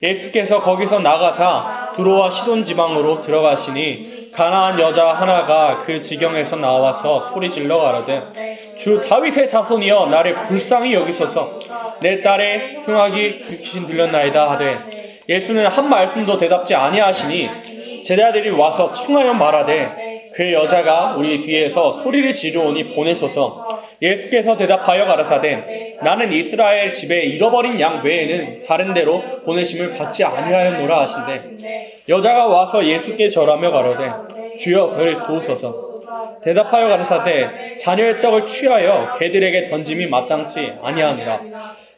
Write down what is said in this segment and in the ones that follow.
예수께서 거기서 나가사 두로와 시돈 지방으로 들어가시니 가나안 여자 하나가 그 지경에서 나와서 소리질러 가로되 주 다윗의 자손이여 나를 불쌍히 여기소서 내 딸의 흉악이 귀신 들렸나이다 하되 예수는 한 말씀도 대답지 아니하시니 제자들이 와서 청하여 말하되 그 여자가 우리 뒤에서 소리를 지르오니 보내소서. 예수께서 대답하여 가라사대 나는 이스라엘 집에 잃어버린 양 외에는 다른 데로 보내심을 받지 아니하였노라 하신대 여자가 와서 예수께 절하며 가로되 주여 그를 도우소서. 대답하여 가라사대 자녀의 떡을 취하여 개들에게 던짐이 마땅치 아니하니라.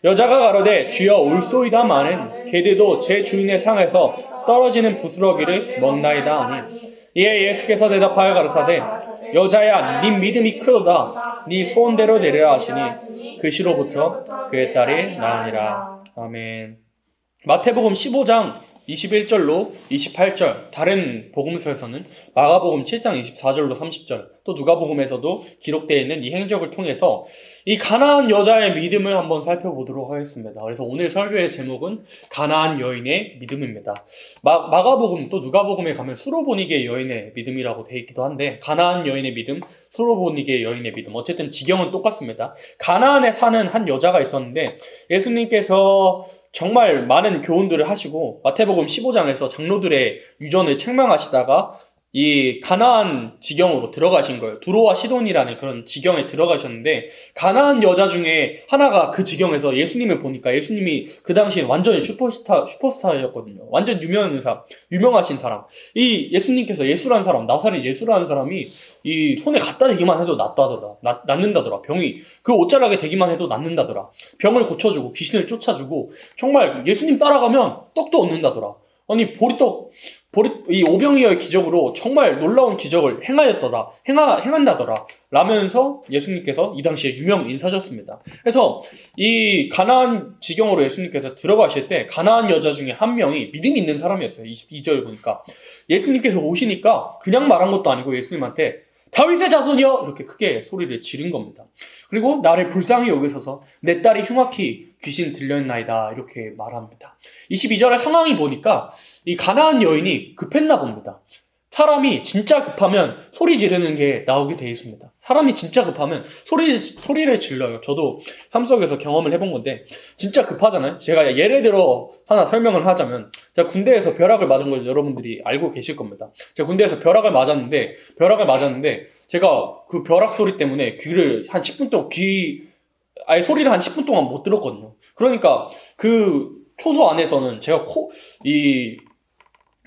여자가 가로되 주여 올소이다마는 개들도 제 주인의 상에서 떨어지는 부스러기를 먹나이다 하니 이에 예수께서 대답하여 가라사대 여자야 네 믿음이 크도다 네 소원대로 되리라 하시니 그 시로부터 그의 딸이 나으니라. 아멘. 마태복음 15장 21절로 28절, 다른 복음서에서는 마가복음 7장 24절로 30절, 또 누가복음에서도 기록되어 있는 이 행적을 통해서 이 가나안 여자의 믿음을 한번 살펴보도록 하겠습니다. 그래서 오늘 설교의 제목은 가나안 여인의 믿음입니다. 마가복음 또 누가복음에 가면 수로보니게 여인의 믿음이라고 되어 있기도 한데 가나안 여인의 믿음, 수로보니게 여인의 믿음, 어쨌든 지경은 똑같습니다. 가나안에 사는 한 여자가 있었는데 예수님께서 정말 많은 교훈들을 하시고 마태복음 15장에서 장로들의 유전을 책망하시다가 이 가나안 지경으로 들어가신 거예요. 두로와 시돈이라는 그런 지경에 들어가셨는데 가나안 여자 중에 하나가 그 지경에서 예수님을 보니까 예수님이 그 당시에 완전히 슈퍼스타였거든요. 완전 유명하신 사람. 이 예수님께서 예수라는 사람, 나사렛 예수라는 사람이 이 손에 갖다 대기만 해도 낫는다더라. 병이 그 옷자락에 대기만 해도 낫는다더라. 병을 고쳐주고 귀신을 쫓아주고 정말 예수님 따라가면 떡도 얻는다더라. 아니 이 오병이어의 기적으로 정말 놀라운 기적을 행한다더라 라면서 예수님께서 이 당시에 유명 인사셨습니다. 그래서 이 가나안 지경으로 예수님께서 들어가실 때 가나안 여자 중에 한 명이 믿음이 있는 사람이었어요. 22절 보니까 예수님께서 오시니까 그냥 말한 것도 아니고 예수님한테 다윗의 자손이여 이렇게 크게 소리를 지른 겁니다. 그리고 나를 불쌍히 여기소서 내 딸이 흉악히 귀신 들렸나이다 이렇게 말합니다. 22절의 상황이 보니까 이 가나안 여인이 급했나 봅니다. 사람이 진짜 급하면 소리 지르는 게 나오게 되어 있습니다. 사람이 진짜 급하면 소리를 질러요. 저도 삶 속에서 경험을 해본 건데 진짜 급하잖아요. 제가 예를 들어 하나 설명을 하자면 제가 군대에서 벼락을 맞은 걸 여러분들이 알고 계실 겁니다. 제가 군대에서 벼락을 맞았는데 제가 그 벼락 소리 때문에 귀를 한 10분 동안 소리를 한 10분 동안 못 들었거든요. 그러니까 그 초소 안에서는 제가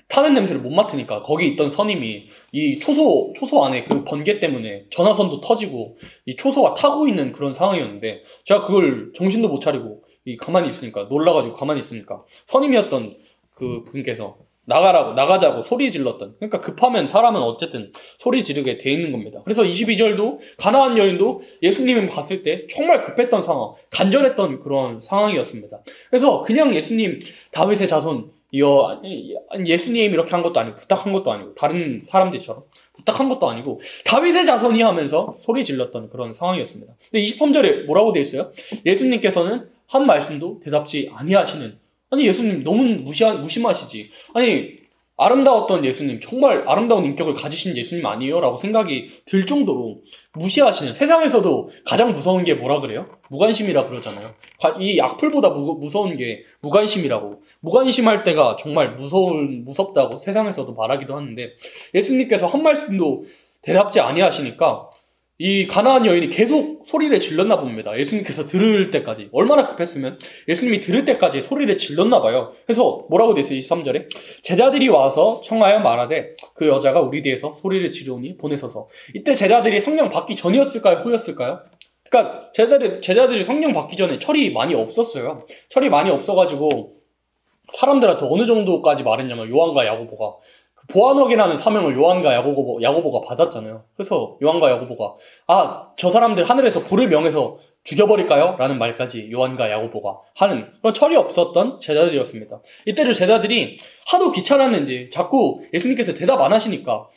타는 냄새를 못 맡으니까 거기 있던 선임이 이 초소 안에 그 번개 때문에 전화선도 터지고 이 초소가 타고 있는 그런 상황이었는데 제가 그걸 정신도 못 차리고 가만히 있으니까 놀라가지고 가만히 있으니까 선임이었던 그 분께서 나가자고 소리 질렀던. 그러니까 급하면 사람은 어쨌든 소리 지르게 돼 있는 겁니다. 그래서 22절도 가나안 여인도 예수님을 봤을 때 정말 급했던 상황, 간절했던 그런 상황이었습니다. 그래서 그냥 예수님 다윗의 자손 예수님 이렇게 한 것도 아니고 부탁한 것도 아니고 다른 사람들처럼 부탁한 것도 아니고 다윗의 자손이 하면서 소리 질렀던 그런 상황이었습니다. 근데 23절에 뭐라고 되어 있어요? 예수님께서는 한 말씀도 대답지 아니하시는. 아니 예수님 너무 무심하시지. 아니 아름다웠던 예수님, 정말 아름다운 인격을 가지신 예수님 아니에요? 라고 생각이 들 정도로 무시하시는, 세상에서도 가장 무서운 게 뭐라 그래요? 무관심이라 그러잖아요. 이 악플보다 무서운 게 무관심이라고. 무관심할 때가 정말 무섭다고 세상에서도 말하기도 하는데 예수님께서 한 말씀도 대답지 아니하시니까 이 가나안 여인이 계속 소리를 질렀나 봅니다. 예수님께서 들을 때까지. 얼마나 급했으면 예수님이 들을 때까지 소리를 질렀나 봐요. 그래서 뭐라고 돼 있어요? 23절에 제자들이 와서 청하여 말하되 그 여자가 우리 뒤에서 소리를 지르오니 보내소서. 이때 제자들이 성령 받기 전이었을까요? 후였을까요? 그러니까 제자들이 성령 받기 전에 철이 많이 없었어요. 철이 많이 없어가지고 사람들한테 어느 정도까지 말했냐면 요한과 야고보가 보아너기라는 사명을 요한과 야고보가 받았잖아요. 그래서 요한과 야고보가 저 사람들 하늘에서 불을 명해서 죽여버릴까요? 라는 말까지 요한과 야고보가 하는 그런 철이 없었던 제자들이었습니다. 이때도 제자들이 하도 귀찮았는지 자꾸 예수님께서 대답 안 하시니까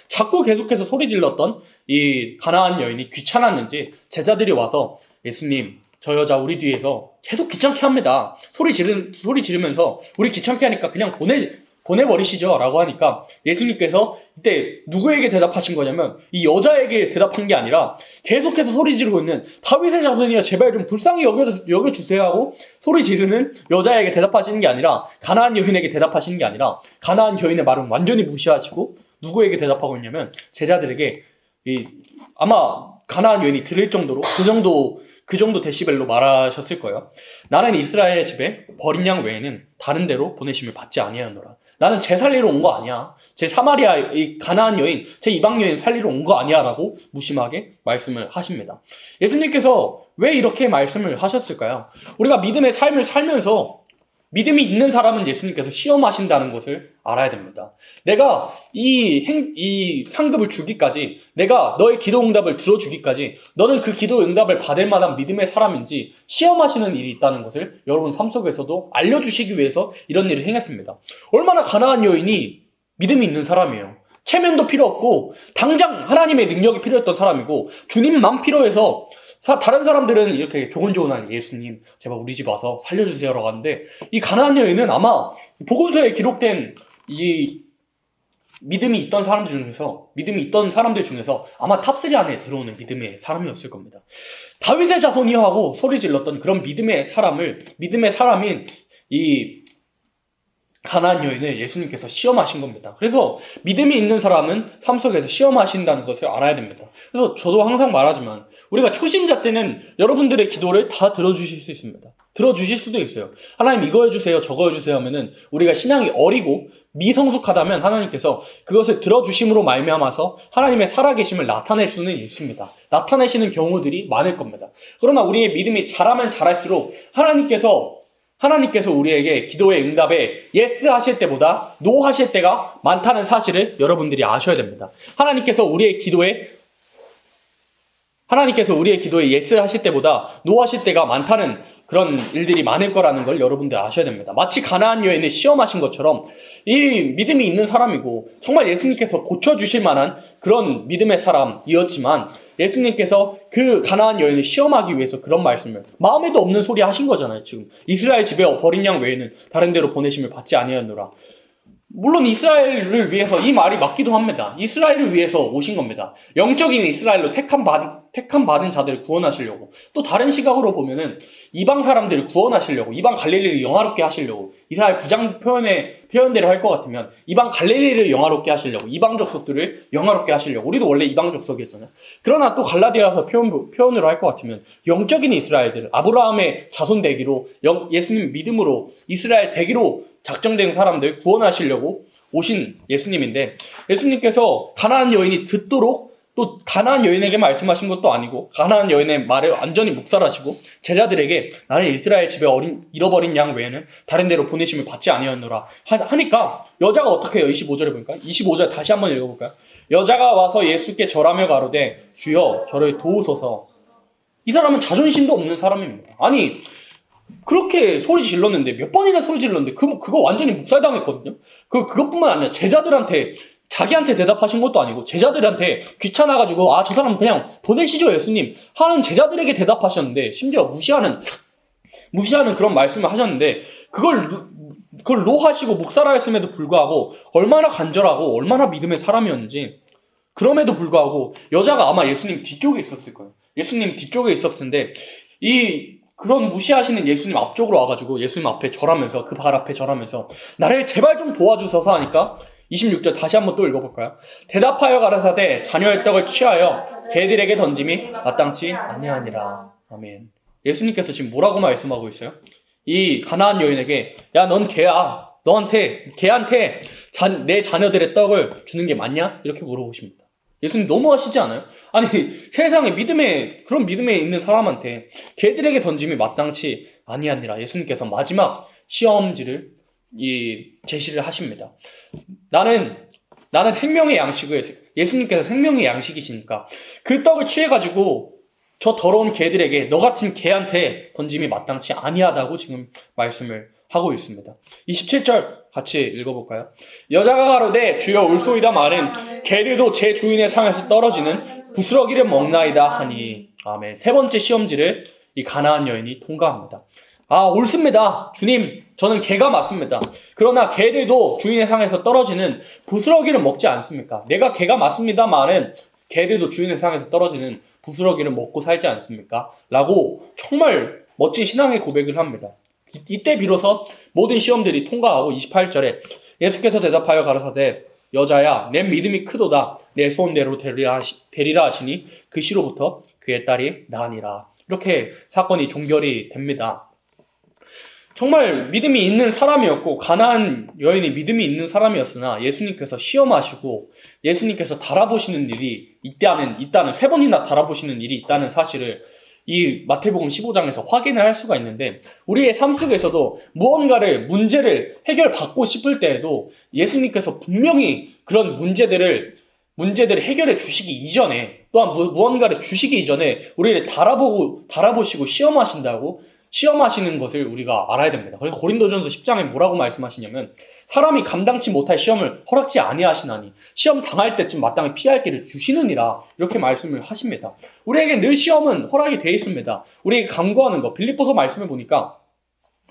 자꾸 계속해서 소리 질렀던 이 가나안 여인이 귀찮았는지 제자들이 와서 예수님 저 여자 우리 뒤에서 계속 귀찮게 합니다. 소리 지르면서 우리 귀찮게 하니까 그냥 보내버리시죠. 라고 하니까 예수님께서 이때 누구에게 대답하신 거냐면 이 여자에게 대답한 게 아니라 계속해서 소리 지르고 있는 다윗의 자손이여 제발 좀 불쌍히 여겨주세요 하고 소리 지르는 여자에게 대답하시는 게 아니라 가나안 여인에게 대답하시는 게 아니라 가나안 여인의 말은 완전히 무시하시고 누구에게 대답하고 있냐면 제자들에게 아마 가나안 여인이 들을 정도로 그 정도 데시벨로 말하셨을 거예요. 나는 이스라엘 집에 버린 양 외에는 다른 데로 보내심을 받지 아니하노라. 나는 제 살리러 온 거 아니야. 제 사마리아 이 가나안 여인, 제 이방 여인 살리러 온 거 아니야 라고 무심하게 말씀을 하십니다. 예수님께서 왜 이렇게 말씀을 하셨을까요? 우리가 믿음의 삶을 살면서 믿음이 있는 사람은 예수님께서 시험하신다는 것을 알아야 됩니다. 내가 이 상급을 주기까지, 내가 너의 기도 응답을 들어주기까지 너는 그 기도 응답을 받을 만한 믿음의 사람인지 시험하시는 일이 있다는 것을 여러분 삶 속에서도 알려주시기 위해서 이런 일을 행했습니다. 얼마나 가나안 여인이 믿음이 있는 사람이에요. 체면도 필요 없고 당장 하나님의 능력이 필요했던 사람이고 주님만 필요해서 다른 사람들은 이렇게 조곤조곤한 예수님 제발 우리 집 와서 살려주세요라고 하는데 이 가나안 여인은 아마 복음서에 기록된 이 믿음이 있던 사람들 중에서 아마 탑3 안에 들어오는 믿음의 사람이었을 겁니다. 다윗의 자손이여 하고 소리 질렀던 그런 믿음의 사람인 이 가나안 여인을 예수님께서 시험하신 겁니다. 그래서 믿음이 있는 사람은 삶 속에서 시험하신다는 것을 알아야 됩니다. 그래서 저도 항상 말하지만 우리가 초신자 때는 여러분들의 기도를 다 들어주실 수 있습니다. 들어주실 수도 있어요. 하나님 이거 해주세요 저거 해주세요 하면은 우리가 신앙이 어리고 미성숙하다면 하나님께서 그것을 들어주심으로 말미암아서 하나님의 살아계심을 나타낼 수는 있습니다. 나타내시는 경우들이 많을 겁니다. 그러나 우리의 믿음이 자라면 자랄수록 하나님께서 우리에게 기도의 응답에 예스 하실 때보다 노 하실 때가 많다는 사실을 여러분들이 아셔야 됩니다. 하나님께서 우리의 기도에 예스 하실 때보다 노 하실 때가 많다는 그런 일들이 많을 거라는 걸 여러분들 아셔야 됩니다. 마치 가나안 여인을 시험하신 것처럼 이 믿음이 있는 사람이고 정말 예수님께서 고쳐주실 만한 그런 믿음의 사람이었지만 예수님께서 그 가나안 여인을 시험하기 위해서 그런 말씀을 마음에도 없는 소리 하신 거잖아요. 지금 이스라엘 집에 버린 양 외에는 다른 데로 보내심을 받지 아니하노라. 물론 이스라엘을 위해서 이 말이 맞기도 합니다. 이스라엘을 위해서 오신 겁니다. 영적인 이스라엘로 택함 받은 자들을 구원하시려고. 또 다른 시각으로 보면은 이방 사람들을 구원하시려고, 이방 갈릴리를 영화롭게 하시려고. 이사야 9장 표현대로 할 것 같으면 이방 갈릴리를 영화롭게 하시려고, 이방 족속들을 영화롭게 하시려고. 우리도 원래 이방 족속이었잖아요. 그러나 또 갈라디아서 표현으로 할 것 같으면 영적인 이스라엘들, 아브라함의 자손 되기로, 예수님 믿음으로 이스라엘 되기로 작정된 사람들 구원하시려고 오신 예수님인데 예수님께서 가나안 여인이 듣도록 또 가나안 여인에게 말씀하신 것도 아니고 가나안 여인의 말을 완전히 묵살하시고 제자들에게 나는 이스라엘 집에 잃어버린 양 외에는 다른 데로 보내심을 받지 아니하노라 하니까 여자가 어떻게 해요? 25절에 보니까 25절 다시 한번 읽어볼까요? 여자가 와서 예수께 절하며 가로되 주여 저를 도우소서. 이 사람은 자존심도 없는 사람입니다. 아니 그렇게 소리 질렀는데 몇 번이나 소리 질렀는데 그거 완전히 묵살당했거든요. 그것뿐만 아니라 제자들한테 자기한테 대답하신 것도 아니고 제자들한테 귀찮아가지고 저 사람 그냥 보내시죠 예수님 하는 제자들에게 대답하셨는데 심지어 무시하는 그런 말씀을 하셨는데 그걸 노하시고 묵살하였음에도 불구하고 얼마나 간절하고 얼마나 믿음의 사람이었는지 그럼에도 불구하고 여자가 아마 예수님 뒤쪽에 있었을 거예요. 예수님 뒤쪽에 있었을 텐데 그런 무시하시는 예수님 앞쪽으로 와가지고 예수님 앞에 절하면서 그 발 앞에 절하면서 나를 제발 좀 도와주소서 하니까 26절 다시 한번 또 읽어볼까요? 대답하여 가라사대 자녀의 떡을 취하여 개들에게 던짐이 마땅치 아니하니라. 아멘. 예수님께서 지금 뭐라고 말씀하고 있어요? 이 가나안 여인에게 야 넌 개야. 걔한테 내 자녀들의 떡을 주는 게 맞냐? 이렇게 물어보십니다. 예수님 너무하시지 않아요? 아니 세상에 그런 믿음에 있는 사람한테 개들에게 던짐이 마땅치 아니하니라. 예수님께서 마지막 시험지를 제시를 하십니다. 나는 생명의 양식을 예수님께서 생명의 양식이시니까 그 떡을 취해가지고 저 더러운 개들에게 너 같은 개한테 던짐이 마땅치 아니하다고 지금 말씀을 하고 있습니다. 27절 같이 읽어볼까요? 여자가 가로되 주여 올소이다 말은 개들도 제 주인의 상에서 떨어지는 부스러기를 먹나이다 하니. 아멘. 세 번째 시험지를 이 가나안 여인이 통과합니다. 아, 옳습니다. 주님, 저는 개가 맞습니다. 그러나 개들도 주인의 상에서 떨어지는 부스러기를 먹지 않습니까? 내가 개가 맞습니다만은 개들도 주인의 상에서 떨어지는 부스러기를 먹고 살지 않습니까? 라고 정말 멋진 신앙의 고백을 합니다. 이때 비로소 모든 시험들이 통과하고 28절에 예수께서 대답하여 가라사대 여자야 내 믿음이 크도다 내 소원대로 되리라 하시니 그 시로부터 그의 딸이 나으니라. 이렇게 사건이 종결이 됩니다. 정말 믿음이 있는 사람이었고 가나안 여인이 믿음이 있는 사람이었으나 예수님께서 시험하시고 예수님께서 달아보시는 일이 있다는 세 번이나 달아보시는 일이 있다는 사실을 이 마태복음 15장에서 확인을 할 수가 있는데 우리의 삶 속에서도 무언가를 문제를 해결받고 싶을 때에도 예수님께서 분명히 그런 문제들을 해결해 주시기 이전에 또한 무언가를 주시기 이전에 우리를 달아보시고 시험하시는 것을 우리가 알아야 됩니다. 그래서 고린도전서 10장에 뭐라고 말씀하시냐면 사람이 감당치 못할 시험을 허락지 아니하시나니 시험 당할 때쯤 마땅히 피할 길을 주시느니라 이렇게 말씀을 하십니다. 우리에게 늘 시험은 허락이 되어 있습니다. 우리에게 간구하는 것 빌립보서 말씀을 보니까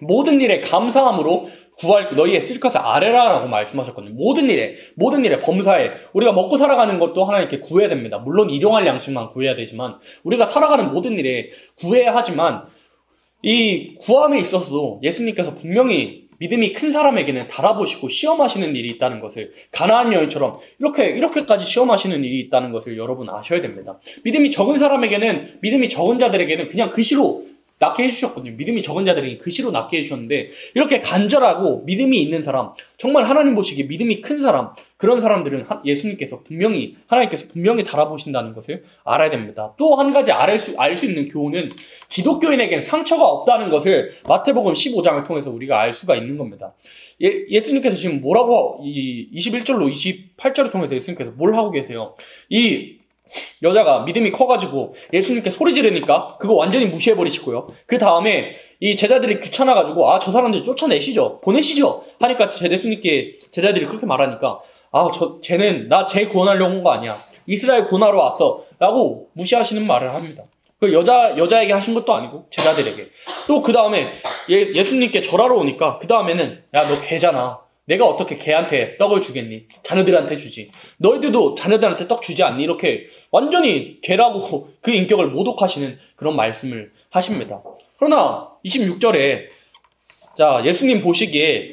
모든 일에 감사함으로 구할 너희의 쓸 것을 아뢰라라고 말씀하셨거든요. 모든 일에 범사에 우리가 먹고 살아가는 것도 하나님께 구해야 됩니다. 물론 일용할 양식만 구해야 되지만 우리가 살아가는 모든 일에 구해야 하지만 이 구함에 있어서도 예수님께서 분명히 믿음이 큰 사람에게는 달아보시고 시험하시는 일이 있다는 것을 가나안 여인처럼 이렇게까지 시험하시는 일이 있다는 것을 여러분 아셔야 됩니다. 믿음이 적은 자들에게는 그냥 그시로 낳게 해주셨거든요. 믿음이 적은 자들에게 그시로 낳게 해주셨는데 이렇게 간절하고 믿음이 있는 사람, 정말 하나님 보시기에 믿음이 큰 사람, 그런 사람들은 하나님께서 분명히 달아보신다는 것을 알아야 됩니다. 또 한 가지 알 수 있는 교훈은 기독교인에게는 상처가 없다는 것을 마태복음 15장을 통해서 우리가 알 수가 있는 겁니다. 예수님께서 지금 뭐라고 21절로 28절을 통해서 예수님께서 뭘 하고 계세요? 이 여자가 믿음이 커가지고 예수님께 소리 지르니까 그거 완전히 무시해버리시고요. 그 다음에 이 제자들이 귀찮아가지고 저 사람들 쫓아내시죠. 보내시죠. 하니까 예수님께 제자들이 그렇게 말하니까 쟤는 쟤 구원하려고 온 거 아니야. 이스라엘 구원하러 왔어. 라고 무시하시는 말을 합니다. 그 여자에게 하신 것도 아니고 제자들에게. 또 그 다음에 예수님께 절하러 오니까 그 다음에는 야, 너 개잖아. 내가 어떻게 개한테 떡을 주겠니? 자녀들한테 주지. 너희들도 자녀들한테 떡 주지 않니? 이렇게 완전히 개라고 그 인격을 모독하시는 그런 말씀을 하십니다. 그러나 26절에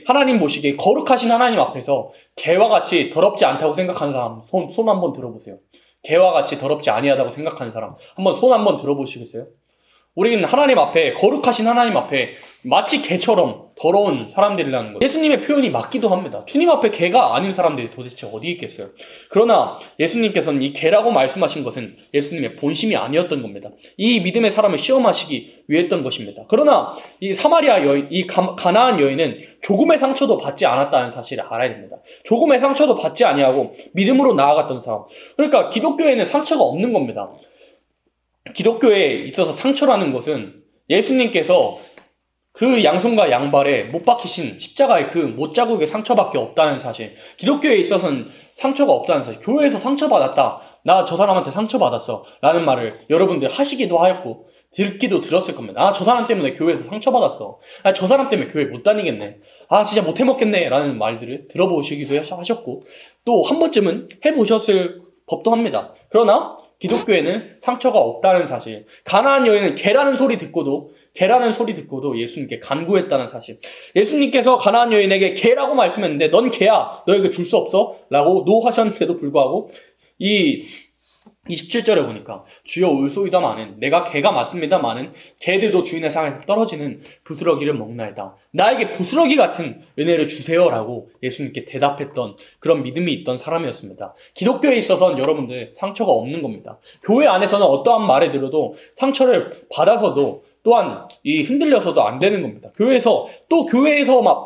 하나님 보시기에 거룩하신 하나님 앞에서 개와 같이 더럽지 않다고 생각하는 사람 손 한번 들어보세요. 개와 같이 더럽지 아니하다고 생각하는 사람 한번 손 한번 들어보시겠어요? 우리는 하나님 앞에 거룩하신 하나님 앞에 마치 개처럼 더러운 사람들이라는 거예요. 예수님의 표현이 맞기도 합니다. 주님 앞에 개가 아닌 사람들이 도대체 어디 있겠어요? 그러나 예수님께서는 이 개라고 말씀하신 것은 예수님의 본심이 아니었던 겁니다. 이 믿음의 사람을 시험하시기 위했던 것입니다. 그러나 이 사마리아 여인, 이 가나안 여인은 조금의 상처도 받지 않았다는 사실을 알아야 됩니다. 조금의 상처도 받지 아니하고 믿음으로 나아갔던 사람. 그러니까 기독교에는 상처가 없는 겁니다. 기독교에 있어서 상처라는 것은 예수님께서 그 양손과 양발에 못 박히신 십자가의 그 못자국의 상처밖에 없다는 사실. 기독교에 있어서는 상처가 없다는 사실. 교회에서 상처받았다. 나 저 사람한테 상처받았어. 라는 말을 여러분들 하시기도 하였고 듣기도 들었을 겁니다. 저 사람 때문에 교회에서 상처받았어. 저 사람 때문에 교회 못 다니겠네. 진짜 못 해먹겠네. 라는 말들을 들어보시기도 하셨고 또 한 번쯤은 해보셨을 법도 합니다. 그러나 기독교에는 상처가 없다는 사실. 가나안 여인은 개라는 소리 듣고도 예수님께 간구했다는 사실. 예수님께서 가나안 여인에게 개라고 말씀했는데 넌 개야. 너에게 줄 수 없어. 라고 노하셨는데도 불구하고 이 27절에 보니까 주여 울소이다마는 내가 개가 맞습니다마는 개들도 주인의 상에서 떨어지는 부스러기를 먹나이다. 나에게 부스러기 같은 은혜를 주세요라고 예수님께 대답했던 그런 믿음이 있던 사람이었습니다. 기독교에 있어서는 여러분들 상처가 없는 겁니다. 교회 안에서는 어떠한 말을 들어도 상처를 받아서도 또한 흔들려서도 안 되는 겁니다. 교회에서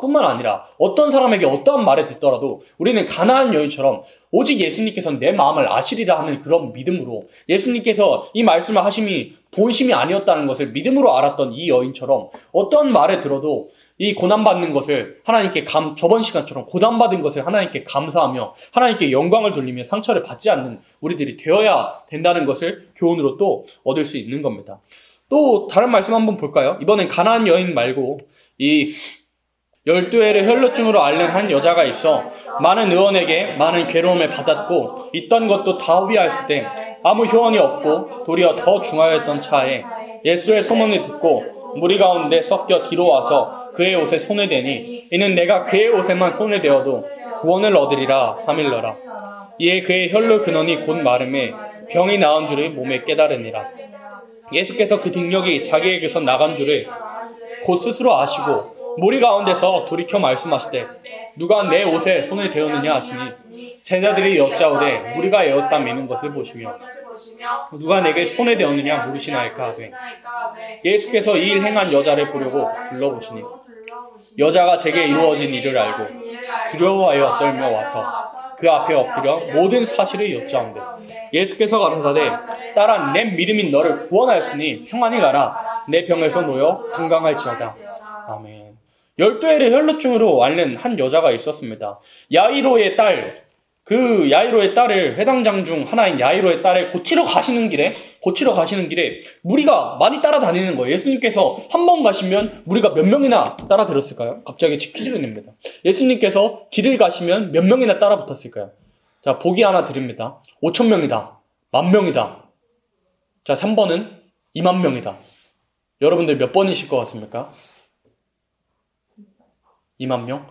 뿐만 아니라 어떤 사람에게 어떠한 말을 듣더라도 우리는 가나안 여인처럼 오직 예수님께서는 내 마음을 아시리라 하는 그런 믿음으로 예수님께서 이 말씀을 하심이 본심이 아니었다는 것을 믿음으로 알았던 이 여인처럼 어떤 말을 들어도 이 고난받는 것을 하나님께 저번 시간처럼 고난받은 것을 하나님께 감사하며 하나님께 영광을 돌리며 상처를 받지 않는 우리들이 되어야 된다는 것을 교훈으로 또 얻을 수 있는 겁니다. 또 다른 말씀 한번 볼까요? 이번엔 가나안 여인 말고 이 12회를 혈루증으로 앓는 한 여자가 있어 많은 의원에게 많은 괴로움을 받았고 있던 것도 다 후회했을 때 아무 효원이 없고 도리어 더 중하였던 차에 예수의 소문을 듣고 무리 가운데 섞여 뒤로 와서 그의 옷에 손을 대니 이는 내가 그의 옷에만 손을 대어도 구원을 얻으리라 하밀러라. 이에 그의 혈루 근원이 곧 마름에 병이 나은 줄을 몸에 깨달으니라. 예수께서 그 능력이 자기에게서 나간 줄을 곧 스스로 아시고 무리 가운데서 돌이켜 말씀하시되 누가 내 옷에 손을 대었느냐 하시니 제자들이 여짜오되 우리가 에워싸 매는 것을 보시며 누가 내게 손에 대었느냐 물으시나이까 하되 예수께서 이 일 행한 여자를 보려고 불러보시니 여자가 제게 이루어진 일을 알고 두려워하여 떨며 와서 그 앞에 엎드려 모든 사실을 여짜온대 예수께서 가라사대 딸아 내 믿음이 너를 구원하였으니 평안히 가라 내 병에서 놓여 건강할지어다. 아멘. 12회를 혈루증으로 앓는 한 여자가 있었습니다. 야이로의 딸을 회당장 중 하나인 야이로의 딸을 고치러 가시는 길에 무리가 많이 따라다니는 거예요. 예수님께서 한 번 가시면 무리가 몇 명이나 따라들었을까요? 갑자기 퀴즈를 냅니다. 예수님께서 길을 가시면 몇 명이나 따라 붙었을까요? 자, 보기 하나 드립니다. 5,000명이다. 10,000명이다. 자, 3번은 20,000명이다. 여러분들 몇 번이실 것 같습니까? 20,000명?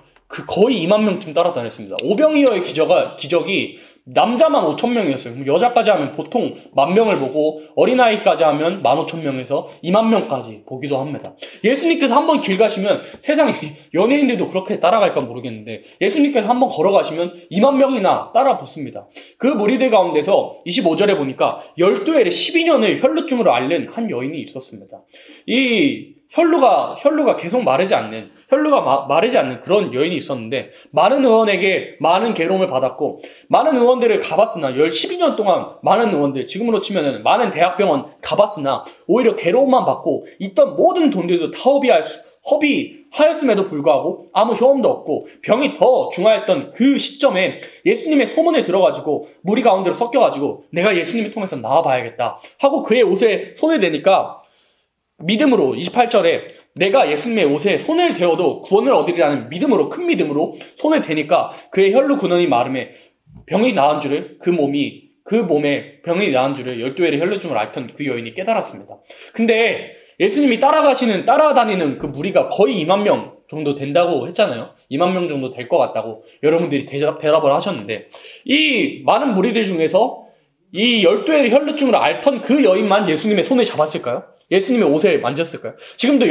거의 20,000명쯤 따라다녔습니다. 오병이어의 기적이 남자만 5,000명이었어요. 그럼 여자까지 하면 보통 10,000명을 보고 어린아이까지 하면 15,000명에서 20,000명까지 보기도 합니다. 예수님께서 한번 길 가시면 세상에 연예인들도 그렇게 따라갈까 모르겠는데 예수님께서 한번 걸어가시면 20,000명이나 따라 붙습니다. 그 무리들 가운데서 25절에 보니까 12회에 12년을 혈루증으로 앓는 한 여인이 있었습니다. 이 혈루가 계속 마르지 않는 그런 여인이 있었는데 많은 의원에게 많은 괴로움을 받았고 많은 의원들을 가봤으나 12년 동안 많은 의원들 지금으로 치면은 많은 대학병원 가봤으나 오히려 괴로움만 받고 있던 모든 돈들도 다 허비하였음에도 불구하고 아무 효험도 없고 병이 더 중하였던 그 시점에 예수님의 소문에 들어가지고 무리 가운데로 섞여가지고 내가 예수님을 통해서 나와봐야겠다 하고 그의 옷에 손을 대니까 믿음으로 28절에 내가 예수님의 옷에 손을 대어도 구원을 얻으리라는 믿음으로 큰 믿음으로 손을 대니까 그의 혈루 근원이 마름에 병이 나은 줄을 그 몸에 병이 나은 줄을 12회의 혈루증을 앓던 그 여인이 깨달았습니다. 근데 예수님이 따라다니는 그 무리가 거의 20,000명 정도 된다고 했잖아요. 20,000명 정도 될 것 같다고 여러분들이 대답을 하셨는데 이 많은 무리들 중에서 이 12회의 혈루증을 앓던 그 여인만 예수님의 손을 잡았을까요? 예수님의 옷을 만졌을까요? 지금도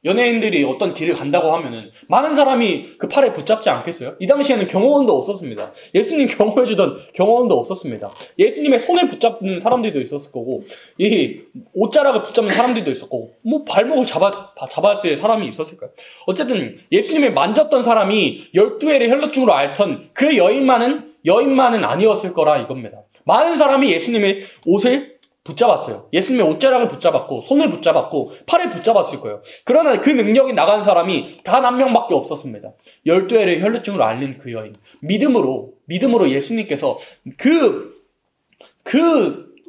연예인들이 어떤 길을 간다고 하면은 많은 사람이 그 팔에 붙잡지 않겠어요? 이 당시에는 경호원도 없었습니다. 예수님 경호해주던 경호원도 없었습니다. 예수님의 손을 붙잡는 사람들도 있었을 거고, 이 옷자락을 붙잡는 사람들도 있었을 거고, 뭐 발목을 잡았을 사람이 있었을까요? 어쨌든 예수님을 만졌던 사람이 12회를 혈루증으로 앓던 그 여인만은 아니었을 거라 이겁니다. 많은 사람이 예수님의 옷을 붙잡았어요. 예수님의 옷자락을 붙잡았고 손을 붙잡았고 팔을 붙잡았을 거예요. 그러나 그 능력이 나간 사람이 단 한 명밖에 없었습니다. 12회를 혈루증으로 앓는 그 여인. 믿음으로 예수님께서 그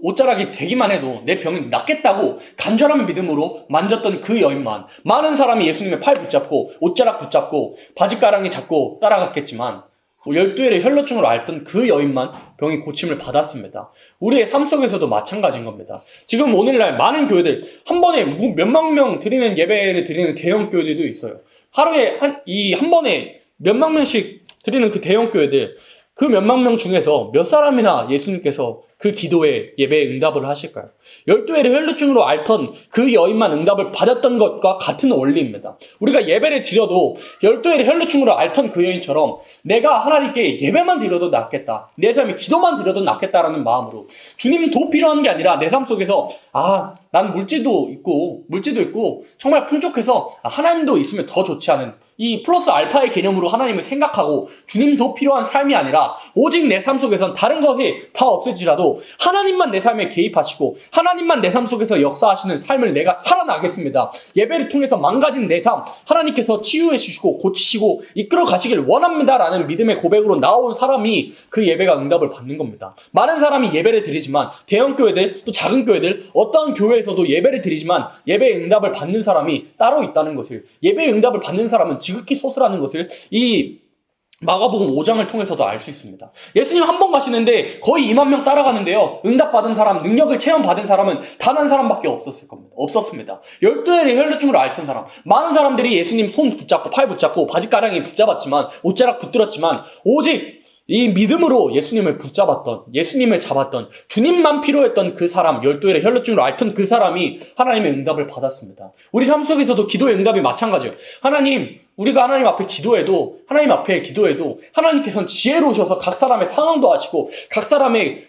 옷자락이 되기만 해도 내 병이 낫겠다고 간절한 믿음으로 만졌던 그 여인만 많은 사람이 예수님의 팔 붙잡고 옷자락 붙잡고 바지가랑이 잡고 따라갔겠지만 12회를 혈루증으로 앓던 그 여인만 병이 고침을 받았습니다. 우리의 삶 속에서도 마찬가지인 겁니다. 지금 오늘날 많은 교회들 한 번에 몇만 명 드리는 예배를 드리는 대형 교회들도 있어요. 하루에 한 번에 몇만 명씩 드리는 그 대형 교회들 그 몇만 명 중에서 몇 사람이나 예수님께서 그 기도에 예배에 응답을 하실까요? 12회를 혈루증으로 앓던 그 여인만 응답을 받았던 것과 같은 원리입니다. 우리가 예배를 드려도 12회를 혈루증으로 앓던 그 여인처럼 내가 하나님께 예배만 드려도 낫겠다. 내 삶에 기도만 드려도 낫겠다라는 마음으로 주님도 필요한 게 아니라 내 삶 속에서 난 물질도 있고 정말 풍족해서 하나님도 있으면 더 좋지 않은 이 플러스 알파의 개념으로 하나님을 생각하고 주님도 필요한 삶이 아니라 오직 내 삶 속에선 다른 것이 다 없을지라도 아니라도 하나님만 내 삶에 개입하시고 하나님만 내 삶 속에서 역사하시는 삶을 내가 살아나겠습니다. 예배를 통해서 망가진 내 삶 하나님께서 치유해 주시고 고치시고 이끌어 가시길 원합니다라는 믿음의 고백으로 나온 사람이 그 예배가 응답을 받는 겁니다. 많은 사람이 예배를 드리지만 대형 교회들 또 작은 교회들 어떠한 교회에서도 예배를 드리지만 예배의 응답을 받는 사람이 따로 있다는 것을, 예배의 응답을 받는 사람은 지극히 소수라는 것을 이 마가복음 5장을 통해서도 알 수 있습니다. 예수님 한 번 가시는데 거의 2만 명 따라가는데요. 응답받은 사람, 능력을 체험받은 사람은 단 한 사람밖에 없었습니다. 12일의 혈루증으로 앓던 사람. 많은 사람들이 예수님 손 붙잡고 팔 붙잡고 바지가랑이 붙잡았지만 옷자락 붙들었지만 오직 이 믿음으로 예수님을 붙잡았던, 예수님을 잡았던, 주님만 필요했던 그 사람, 12일의 혈루증으로 앓던 그 사람이 하나님의 응답을 받았습니다. 우리 삶 속에서도 기도의 응답이 마찬가지예요. 우리가 하나님 앞에 기도해도, 하나님 앞에 기도해도 하나님께서는 지혜로우셔서 각 사람의 상황도 아시고 각 사람의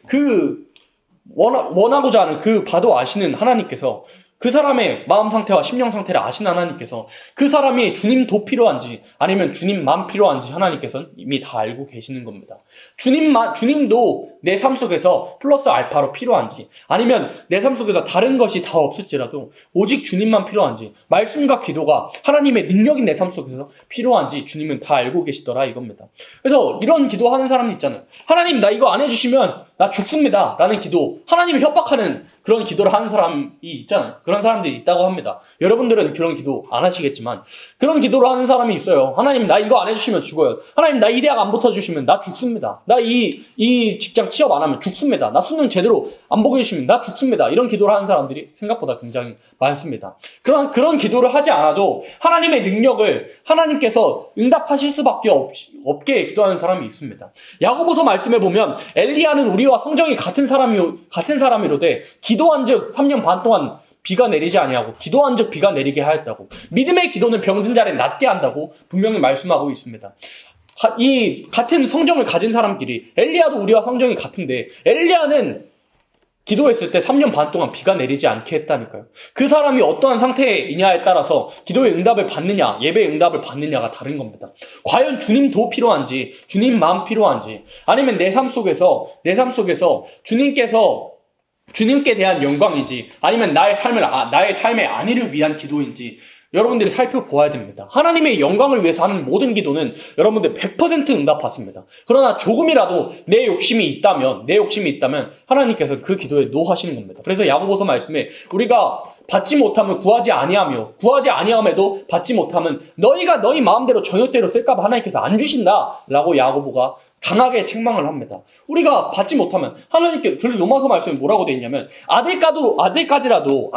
원하고자 하는 그 바도 아시는 하나님께서 그 사람의 마음 상태와 심령 상태를 아시는 하나님께서 그 사람이 주님도 필요한지 아니면 주님만 필요한지 하나님께서는 이미 다 알고 계시는 겁니다. 주님도 내 삶 속에서 플러스 알파로 필요한지 아니면 내 삶 속에서 다른 것이 다 없을지라도 오직 주님만 필요한지 말씀과 기도가 하나님의 능력인 내 삶 속에서 필요한지 주님은 다 알고 계시더라 이겁니다. 그래서 이런 기도하는 사람이 있잖아요. 하나님 나 이거 안 해주시면 나 죽습니다 라는 기도, 하나님을 협박하는 그런 기도를 하는 사람이 있잖아요. 그런 사람들이 있다고 합니다. 여러분들은 그런 기도 안 하시겠지만 그런 기도를 하는 사람이 있어요. 하나님 나 이거 안 해주시면 죽어요. 하나님 나 이 대학 안 붙어주시면 나 죽습니다. 나 이 직장 취업 안 하면 죽습니다. 나 수능 제대로 안 보게 해주시면 나 죽습니다. 이런 기도를 하는 사람들이 생각보다 굉장히 많습니다. 그런 기도를 하지 않아도 하나님의 능력을 하나님께서 응답하실 수밖에 없게 기도하는 사람이 있습니다. 야고보서 말씀해 보면 엘리야는 우리와 성정이 같은 사람이로되 기도한즉 3년 반 동안 비가 내리지 아니하고 기도한즉 비가 내리게 하였다고. 믿음의 기도는 병든 자를 낫게 한다고 분명히 말씀하고 있습니다. 이 같은 성정을 가진 사람끼리, 엘리야도 우리와 성정이 같은데 엘리야는 기도했을 때 3년 반 동안 비가 내리지 않게 했다니까요. 그 사람이 어떠한 상태이냐에 따라서 기도의 응답을 받느냐, 예배의 응답을 받느냐가 다른 겁니다. 과연 주님도 필요한지, 주님만 필요한지, 아니면 내 삶 속에서 주님께 대한 영광인지, 아니면 나의 삶의 안위를 위한 기도인지, 여러분들이 살펴보아야 됩니다. 하나님의 영광을 위해서 하는 모든 기도는 여러분들 100% 응답받습니다. 그러나 조금이라도 내 욕심이 있다면 하나님께서 그 기도에 노하시는 겁니다. 그래서 야고보서 말씀에 우리가 받지 못하면 구하지 아니함에도 받지 못하면 너희가 너희 마음대로 저녁대로 쓸까봐 하나님께서 안 주신다라고 야고보가 강하게 책망을 합니다. 우리가 받지 못하면 하나님께, 로마서 말씀에 뭐라고 되어 있냐면 아들까지라도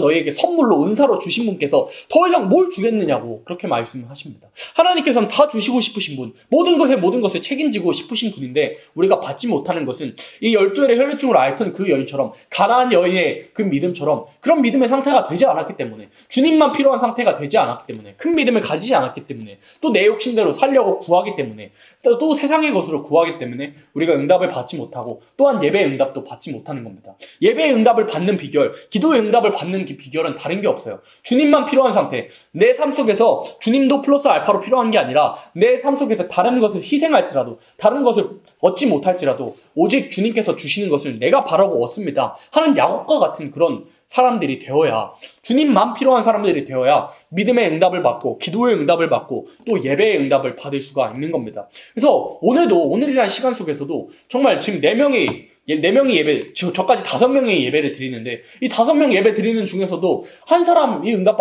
너희에게 선물로 은사로 주신 분께서 더 이상 뭘 주겠느냐고 그렇게 말씀하십니다. 하나님께서는 다 주시고 싶으신 분, 모든 것을 책임지고 싶으신 분인데 우리가 받지 못하는 것은 이 12일의 혈루증으로 앓던 그 여인처럼, 가나안 여인의 그 믿음처럼 그런 믿음의 상태가 되지 않았기 때문에, 주님만 필요한 상태가 되지 않았기 때문에, 큰 믿음을 가지지 않았기 때문에, 또 내 욕심대로 살려고 구하기 때문에, 또 세상의 것으로 구하기 때문에 우리가 응답을 받지 못하고 또한 예배의 응답도 받지 못하는 겁니다. 예배의 응답을 받는 비결, 기도의 응답을 받는 비결은 다른 게 없어요. 주님만 필요한 상태, 내 삶 속에서 주님도 플러스 알파로 필요한 게 아니라 내 삶 속에서 다른 것을 희생할지라도, 다른 것을 얻지 못할지라도 오직 주님께서 주시는 것을 내가 바라고 얻습니다 하는 야곱과 같은 그런 사람들이 되어야, 주님만 필요한 사람들이 되어야 믿음의 응답을 받고 기도의 응답을 받고 또 예배의 응답을 받을 수가 있는 겁니다. 그래서 오늘이라는 시간 속에서도 정말 지금 4명이 예배, 지금 저까지 5명의 예배를 드리는데 이 5명 예배 드리는 중에서도 한 사람이 응답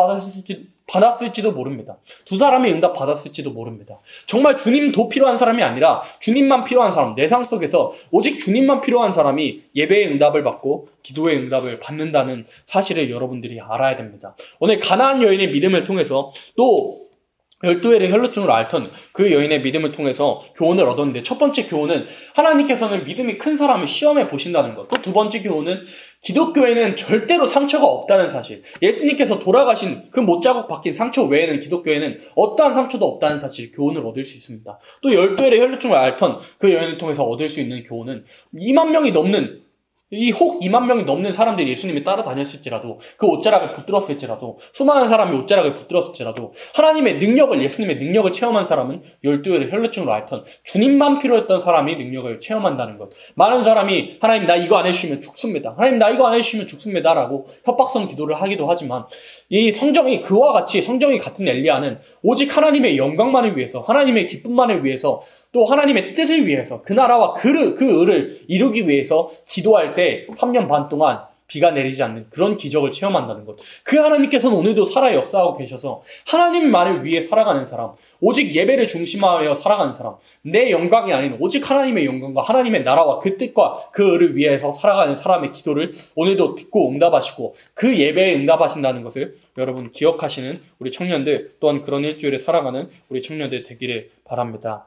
받았을지도 모릅니다. 2사람이 응답 받았을지도 모릅니다. 정말 주님도 필요한 사람이 아니라 주님만 필요한 사람, 내 삶 속에서 오직 주님만 필요한 사람이 예배의 응답을 받고 기도의 응답을 받는다는 사실을 여러분들이 알아야 됩니다. 오늘 가나안 여인의 믿음을 통해서 또 12일의 혈루증으로 앓던 그 여인의 믿음을 통해서 교훈을 얻었는데, 첫 번째 교훈은 하나님께서는 믿음이 큰 사람을 시험해 보신다는 것. 또 두 번째 교훈은 기독교에는 절대로 상처가 없다는 사실. 예수님께서 돌아가신 그 못자국 박힌 상처 외에는 기독교에는 어떠한 상처도 없다는 사실, 교훈을 얻을 수 있습니다. 또 12일의 혈루증을 앓던 그 여인을 통해서 얻을 수 있는 교훈은 2만 명이 넘는 혹 2만 명이 넘는 사람들이 예수님이 따라다녔을지라도 그 옷자락을 붙들었을지라도 수많은 사람이 옷자락을 붙들었을지라도 하나님의 능력을 예수님의 능력을 체험한 사람은 12회를 혈루증으로 앓던 주님만 필요했던 사람이 능력을 체험한다는 것. 많은 사람이 하나님 나 이거 안 해주시면 죽습니다. 하나님 나 이거 안 해주시면 죽습니다. 라고 협박성 기도를 하기도 하지만 이 성경이 그와 같이 성경이 같은 엘리야는 오직 하나님의 영광만을 위해서 하나님의 기쁨만을 위해서 또 하나님의 뜻을 위해서 그 나라와 그 을을 이루기 위해서 기도할 때 3년 반 동안 비가 내리지 않는 그런 기적을 체험한다는 것. 그 하나님께서는 오늘도 살아 역사하고 계셔서 하나님만을 위해 살아가는 사람, 오직 예배를 중심하여 살아가는 사람, 내 영광이 아닌 오직 하나님의 영광과 하나님의 나라와 그 뜻과 그 을을 위해서 살아가는 사람의 기도를 오늘도 듣고 응답하시고 그 예배에 응답하신다는 것을 여러분 기억하시는 우리 청년들 또한 그런 일주일에 살아가는 우리 청년들 되기를 바랍니다.